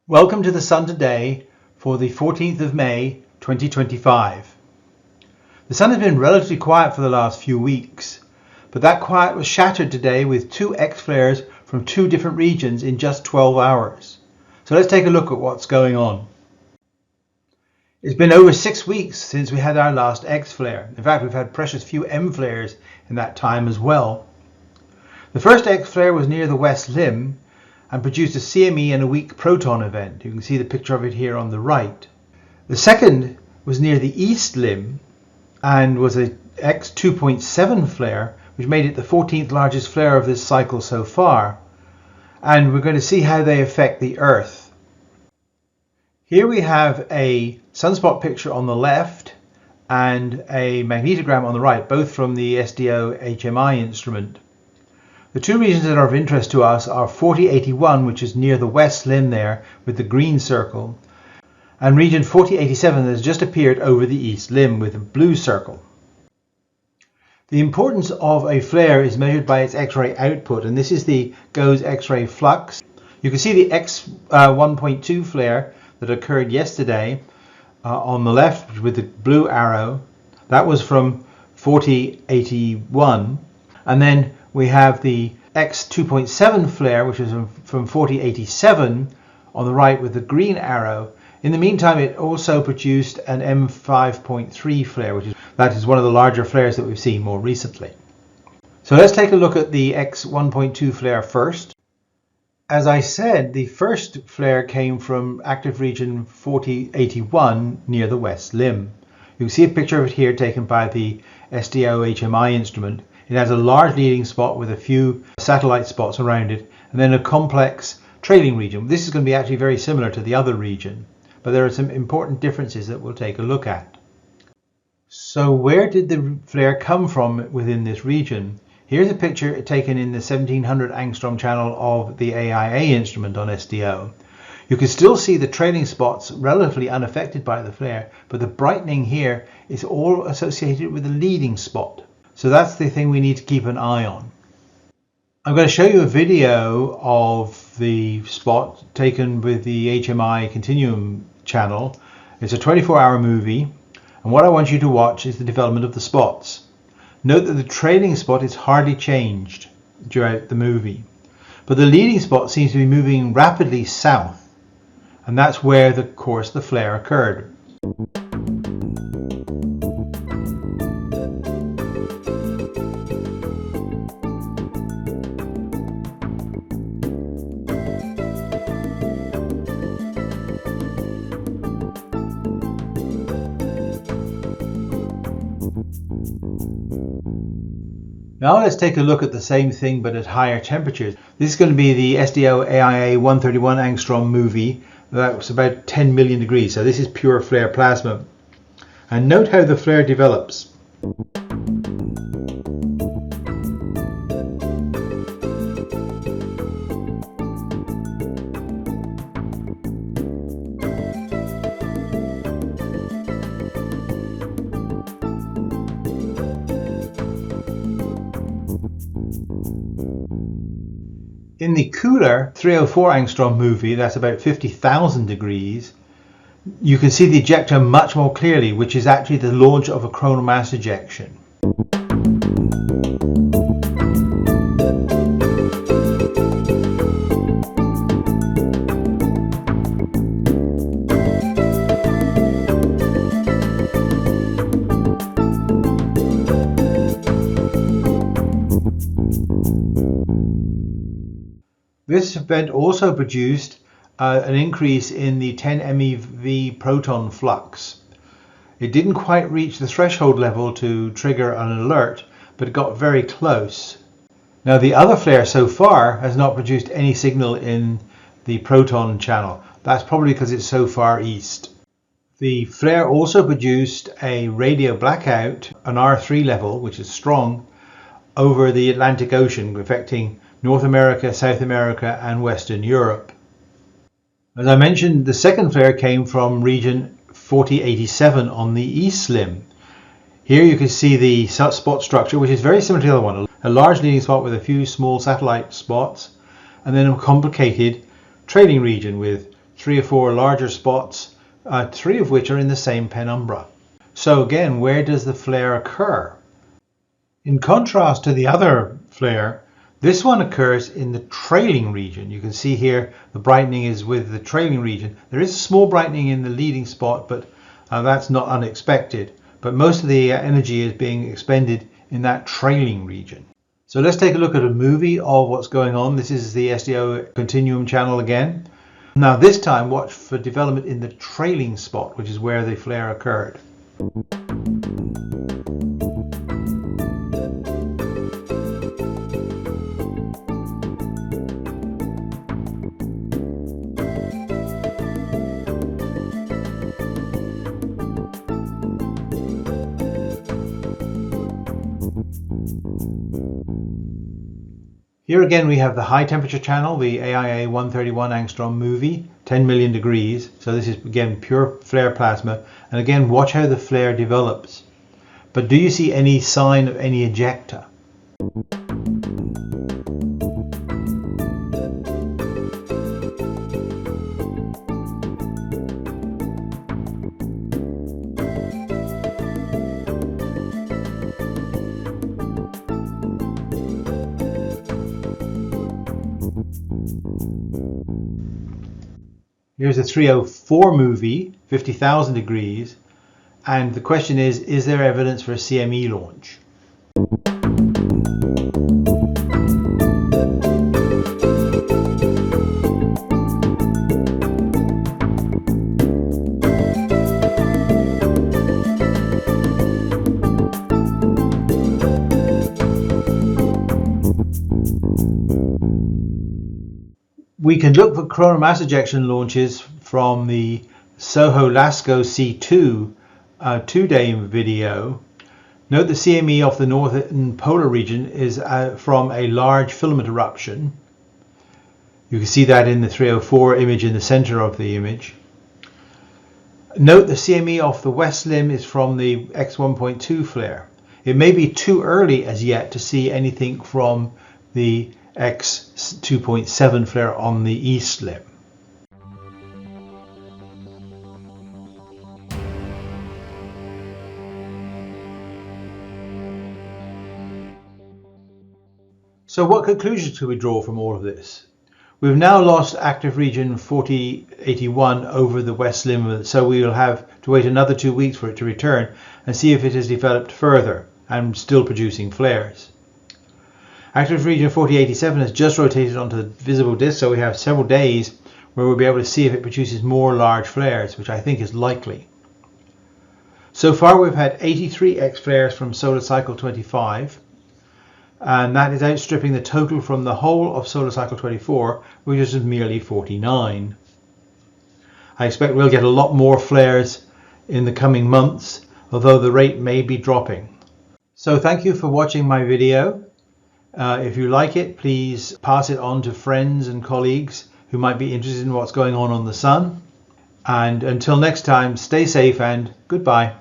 Welcome to the Sun today for the 14th of May 2025. The Sun has been relatively quiet for the last few weeks, but that quiet was shattered today with two X-flares from two different regions in just 12 hours. So let's take a look at what's going on. It's been over 6 weeks since we had our last X-flare. In fact, we've had precious few M-flares in that time as well. The first X-flare was near the west limb and produced a CME and a weak proton event. You can see the picture of it here on the right. The second was near the east limb and was a X 2.7 flare, which made it the 14th largest flare of this cycle so far. And we're going to see how they affect the Earth. Here we have a sunspot picture on the left and a magnetogram on the right, both from the SDO HMI instrument. The two regions that are of interest to us are 4081, which is near the west limb there with the green circle, and region 4087 that has just appeared over the east limb with a blue circle. The importance of a flare is measured by its X-ray output, and this is the GOES X-ray flux. You can see the X 1.2 flare that occurred yesterday on the left with the blue arrow. That was from 4081, and then we have the X 2.7 flare, which is from 4087 on the right with the green arrow. In the meantime, it also produced an M5.3 flare, that is one of the larger flares that we've seen more recently. So let's take a look at the X 1.2 flare first. As I said, the first flare came from active region 4081 near the west limb. You can see a picture of it here taken by the SDO HMI instrument. It has a large leading spot with a few satellite spots around it, and then a complex trailing region. This is going to be actually very similar to the other region, but there are some important differences that we'll take a look at. So where did the flare come from within this region? Here's a picture taken in the 1700 angstrom channel of the AIA instrument on SDO. You can still see the trailing spots relatively unaffected by the flare, but the brightening here is all associated with the leading spot. So that's the thing we need to keep an eye on. I'm going to show you a video of the spot taken with the HMI Continuum channel. It's a 24-hour movie, and what I want you to watch is the development of the spots. Note that the trailing spot is hardly changed throughout the movie, but the leading spot seems to be moving rapidly south, and that's where the flare occurred. Now let's take a look at the same thing but at higher temperatures. This is going to be the SDO AIA 131 angstrom movie. That was about 10 million degrees, so this is pure flare plasma. And note how the flare develops. In the cooler 304 angstrom movie, that's about 50,000 degrees, you can see the ejector much more clearly, which is actually the launch of a coronal mass ejection. This event also produced an increase in the 10 MeV proton flux. It didn't quite reach the threshold level to trigger an alert, but it got very close. Now the other flare so far has not produced any signal in the proton channel. That's probably because it's so far east. The flare also produced a radio blackout, an R3 level, which is strong, over the Atlantic Ocean, affecting North America, South America, and Western Europe. As I mentioned, the second flare came from region 4087 on the east limb. Here you can see the spot structure, which is very similar to the other one. A large leading spot with a few small satellite spots, and then a complicated trailing region with 3 or 4 larger spots, 3 of which are in the same penumbra. So again, where does the flare occur? In contrast to the other flare, this one occurs in the trailing region. You can see here the brightening is with the trailing region. There is a small brightening in the leading spot, but that's not unexpected. But most of the energy is being expended in that trailing region. So let's take a look at a movie of what's going on. This is the SDO Continuum channel again. Now this time watch for development in the trailing spot, which is where the flare occurred. Here again we have the high temperature channel, the AIA 131 angstrom movie, 10 million degrees. So this is again pure flare plasma. And again, watch how the flare develops. But do you see any sign of any ejecta? Here's a 304 movie, 50,000 degrees, and the question is there evidence for a CME launch? We can look for coronal mass ejection launches from the SOHO LASCO C2 2-day video. Note the CME off the northern polar region is from a large filament eruption. You can see that in the 304 image in the center of the image. Note the CME off the west limb is from the X1.2 flare. It may be too early as yet to see anything from the X2.7 flare on the east limb. So what conclusions can we draw from all of this? We've now lost active region 4081 over the west limb, so we will have to wait another 2 weeks for it to return and see if it has developed further and still producing flares. Active region 4087 has just rotated onto the visible disk, so we have several days where we'll be able to see if it produces more large flares, which I think is likely. So far we've had 83 X flares from solar cycle 25, and that is outstripping the total from the whole of solar cycle 24, which is merely 49. I expect we'll get a lot more flares in the coming months, although the rate may be dropping. So thank you for watching my video. If you like it, please pass it on to friends and colleagues who might be interested in what's going on the sun. And until next time, stay safe and goodbye.